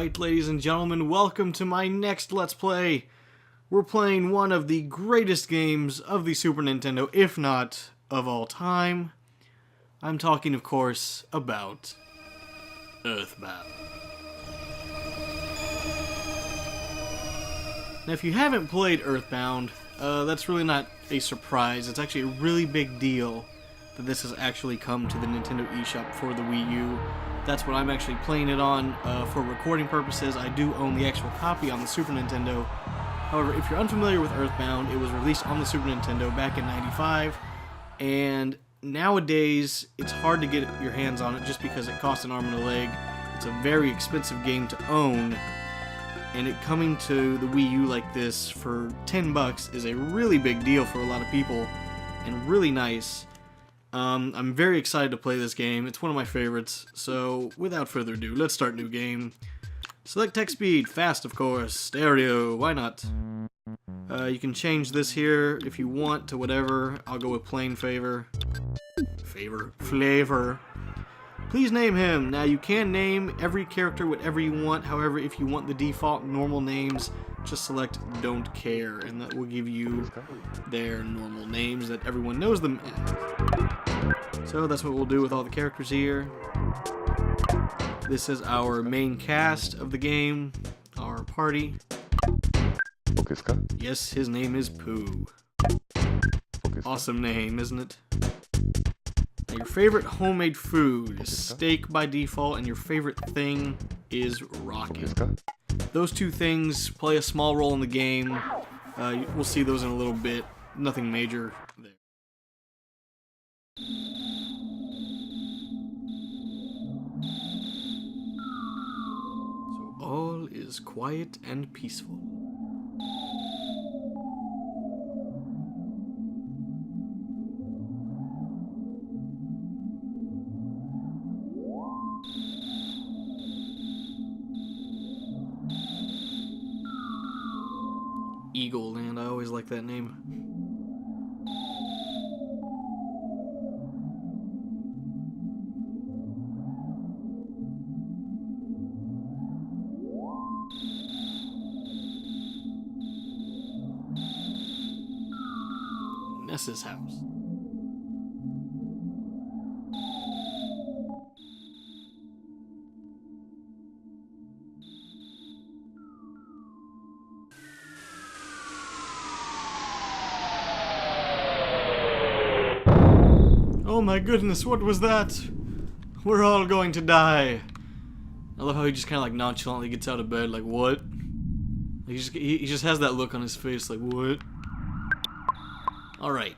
Alright, ladies and gentlemen, welcome to my next Let's Play. We're playing one of the greatest games of the Super Nintendo, if not of all time. I'm talking, of course, about EarthBound. Now, if you haven't played EarthBound, that's really not a surprise. It's actually a really big deal that this has actually come to the Nintendo eShop for the Wii U. That's what I'm actually playing it on for recording purposes. I do own the actual copy on the Super Nintendo. However, if you're unfamiliar with EarthBound, it was released on the Super Nintendo back in '95, and nowadays it's hard to get your hands on it just because it costs an arm and a leg. It's a very expensive game to own, and it coming to the Wii U like this for $10 is a really big deal for a lot of people, and really nice. I'm very excited to play this game. It's one of my favorites. So, without further ado, let's start new game. Select text speed, fast of course, stereo, why not? You can change this here if you want to whatever. I'll go with plain flavor. Flavor. Please name him. Now, you can name every character whatever you want. However, if you want the default normal names, just select don't care, and that will give you their normal names that everyone knows them as. So that's what we'll do with all the characters here. This is our main cast of the game, our party. Yes, his name is Pooh. Awesome name, isn't it? Now, your favorite homemade food is steak by default, and your favorite thing is rocket. Those two things play a small role in the game. We'll see those in a little bit. Nothing major there. So all is quiet and peaceful. Eagle Land, I always like that name. Ness's house. Oh my goodness, what was that? We're all going to die. I love how he just kind of like nonchalantly gets out of bed, like, what? He just has that look on his face, like, what? Alright,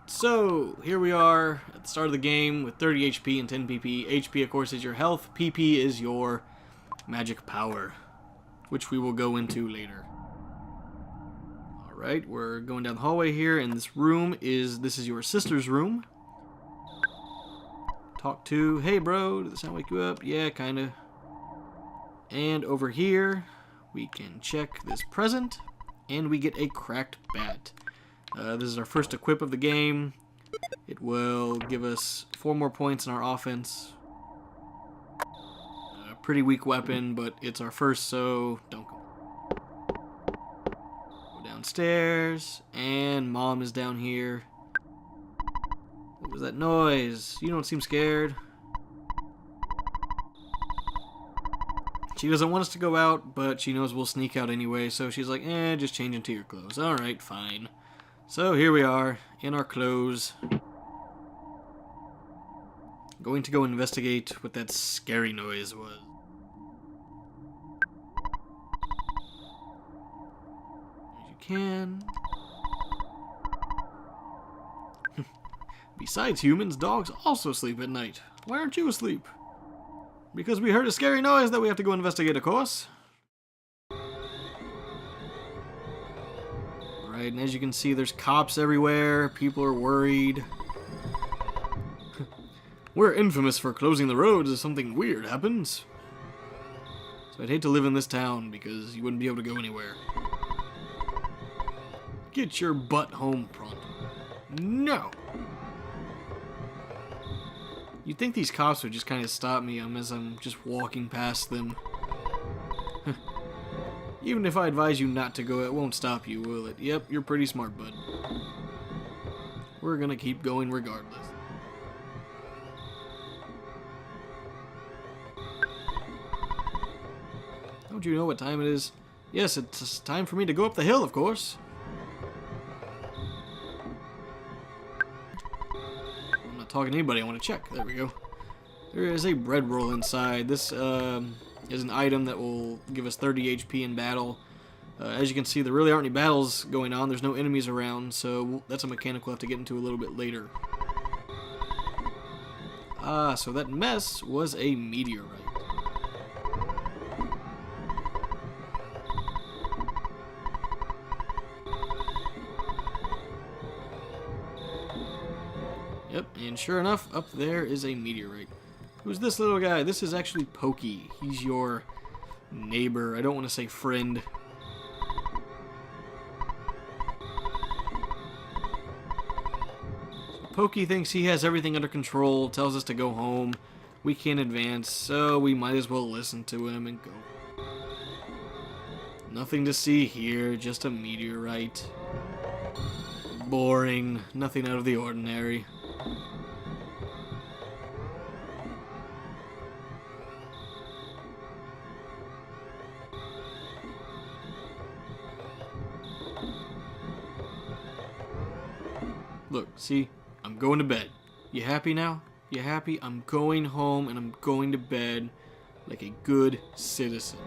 so here we are at the start of the game with 30 HP and 10 PP. HP, of course, is your health. PP is your magic power, which we will go into later. Alright, we're going down the hallway here, and this is your sister's room. Talk to, hey bro, did the sound wake you up? Yeah, kinda. And over here, we can check this present, and we get a cracked bat. This is our first equip of the game. It will give us 4 more points in our offense. A pretty weak weapon, but it's our first, so don't go. Go downstairs, and Mom is down here. What was that noise? You don't seem scared. She doesn't want us to go out, but she knows we'll sneak out anyway, so she's like, just change into your clothes. Alright, fine. So here we are, in our clothes. Going to go investigate what that scary noise was. As you can. Besides humans, dogs also sleep at night. Why aren't you asleep? Because we heard a scary noise that we have to go investigate, of course. Alright, and as you can see, there's cops everywhere. People are worried. We're infamous for closing the roads if something weird happens. So I'd hate to live in this town because you wouldn't be able to go anywhere. Get your butt home pronto. No! You'd think these cops would just kind of stop me as I'm just walking past them. Even if I advise you not to go, it won't stop you, will it? Yep, you're pretty smart, bud. We're gonna keep going regardless. Don't you know what time it is? Yes, it's time for me to go up the hill, of course. I'm not talking to anybody, I want to check. There we go. There is a bread roll inside. This is an item that will give us 30 HP in battle. As you can see, there really aren't any battles going on. There's no enemies around, so that's a mechanic we'll have to get into a little bit later. Ah, so that mess was a meteorite. Yep, and sure enough, up there is a meteorite. Who's this little guy? This is actually Pokey. He's your neighbor. I don't want to say friend. Pokey thinks he has everything under control, tells us to go home. We can't advance, so we might as well listen to him and go. Nothing to see here, just a meteorite. Boring, nothing out of the ordinary. Look, see? I'm going to bed. You happy now? You happy? I'm going home and I'm going to bed like a good citizen.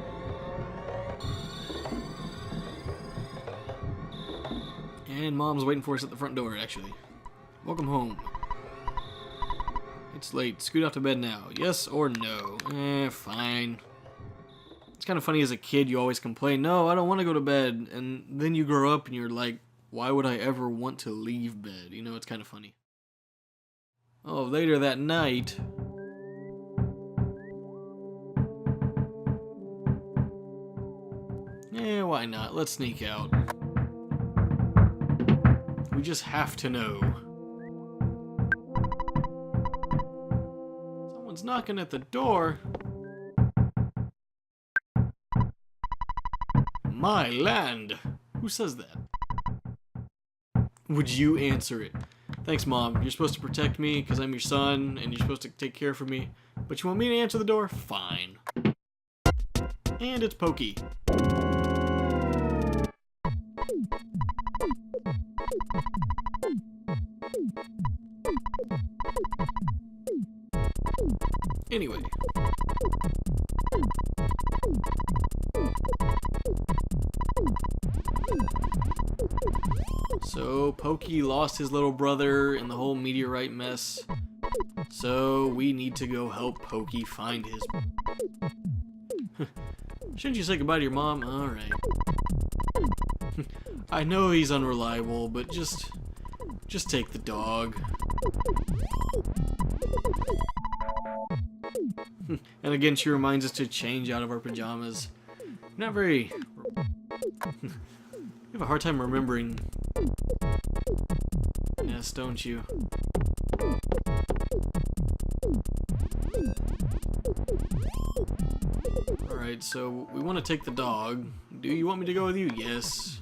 And Mom's waiting for us at the front door, actually. Welcome home. It's late. Scoot off to bed now. Yes or no? Fine. It's kind of funny as a kid, you always complain, no, I don't want to go to bed. And then you grow up and you're like, why would I ever want to leave bed? You know, it's kind of funny. Oh, later that night... why not? Let's sneak out. We just have to know. Someone's knocking at the door. My land! Who says that? Would you answer it? Thanks, Mom. You're supposed to protect me because I'm your son and you're supposed to take care of me. But you want me to answer the door? Fine. And it's Pokey. Anyway. So, Pokey lost his little brother in the whole meteorite mess. So, we need to go help Pokey find his... Shouldn't you say goodbye to your mom? Alright. I know he's unreliable, but just take the dog. And again, she reminds us to change out of our pajamas. Not very... You have a hard time remembering. Yes, don't you? Alright, so we want to take the dog. Do you want me to go with you? Yes.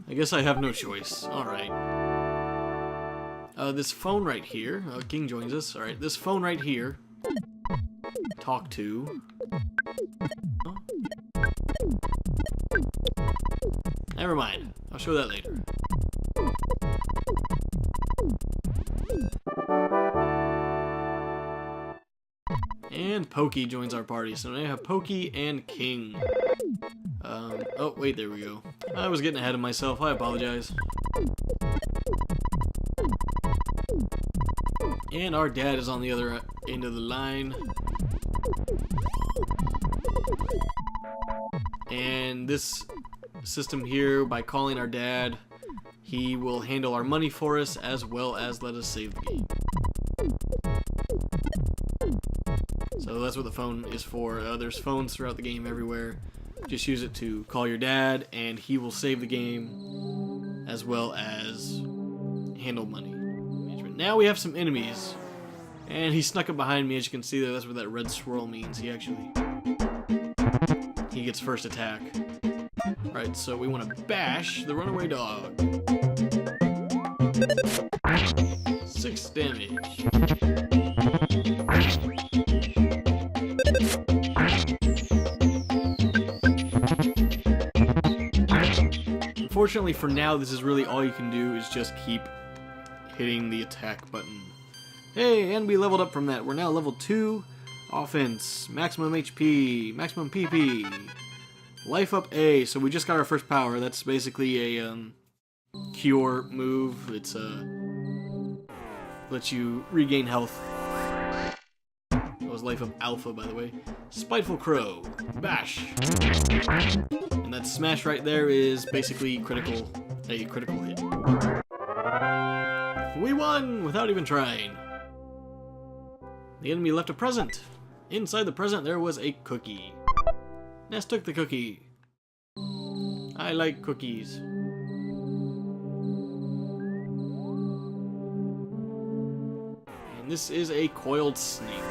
I guess I have no choice. Alright. This phone right here. King joins us. Alright, this phone right here. Talk to. Never mind. I'll show that later. And Pokey joins our party. So now I have Pokey and King. Oh, wait, there we go. I was getting ahead of myself. I apologize. And our dad is on the other end of the line. And this system here, by calling our dad, he will handle our money for us as well as let us save the game. So that's what the phone is for. There's phones throughout the game everywhere. Just use it to call your dad and he will save the game as well as handle money management. Now we have some enemies. And he snuck up behind me, as you can see there. That's what that red swirl means. He gets first attack. Alright, so we want to bash the runaway dog. 6 damage. Unfortunately for now, this is really all you can do is just keep hitting the attack button. Hey, and we leveled up from that. We're now level 2. Offense, maximum HP, maximum PP, life up A. So we just got our first power. That's basically a cure move. It's lets you regain health. That was life up alpha, by the way. Spiteful Crow, bash, and that smash right there is basically a critical hit. We won without even trying. The enemy left a present. Inside the present there was a cookie. Ness took the cookie. I like cookies. And this is a coiled snake.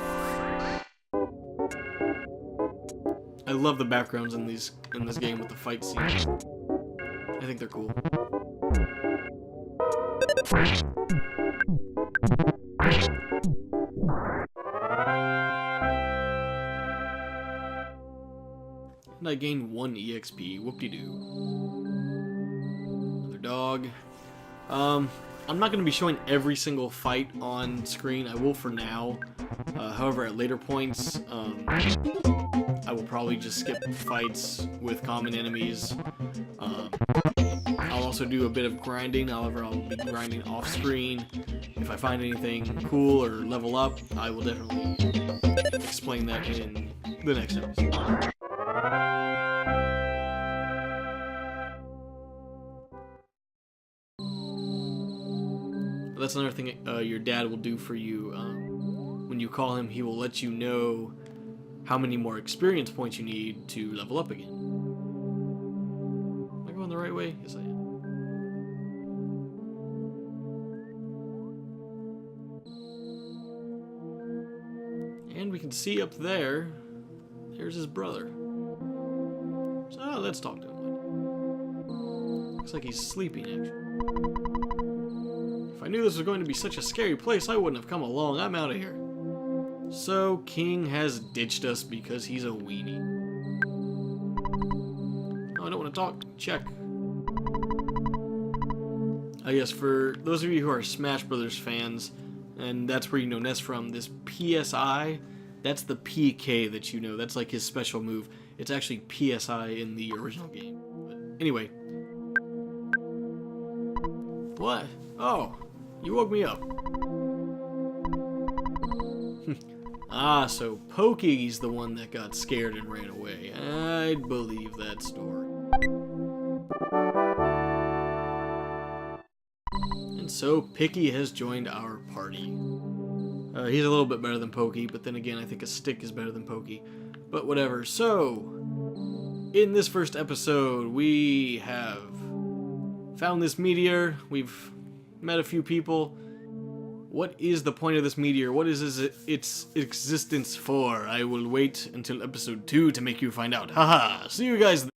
I love the backgrounds in this game with the fight scenes. I think they're cool. And I gained 1 EXP. Whoop-de-doo. Another dog. I'm not going to be showing every single fight on screen. I will for now. However, at later points, I will probably just skip fights with common enemies. I'll also do a bit of grinding. However, I'll be grinding off screen. If I find anything cool or level up, I will definitely explain that in the next episode. That's another thing your dad will do for you. When you call him, he will let you know how many more experience points you need to level up again. Am I going the right way? Yes, I am. And we can see up there, there's his brother. So let's talk to him. Looks like he's sleeping, actually. If I knew this was going to be such a scary place, I wouldn't have come along. I'm out of here. So, King has ditched us because he's a weenie. Oh, I don't want to talk. Check. Yes, for those of you who are Smash Brothers fans, and that's where you know Ness from, this PSI, that's the PK that you know. That's like his special move. It's actually PSI in the original game. But anyway. What? Oh, you woke me up. Ah, so Pokey's the one that got scared and ran away. I'd believe that story. And so Picky has joined our party. He's a little bit better than Pokey, but then again, I think a stick is better than Pokey. But whatever. So, in this first episode, we have found this meteor. We've met a few people. What is the point of this meteor? What is its existence for? I will wait until episode 2 to make you find out. Haha! See you guys.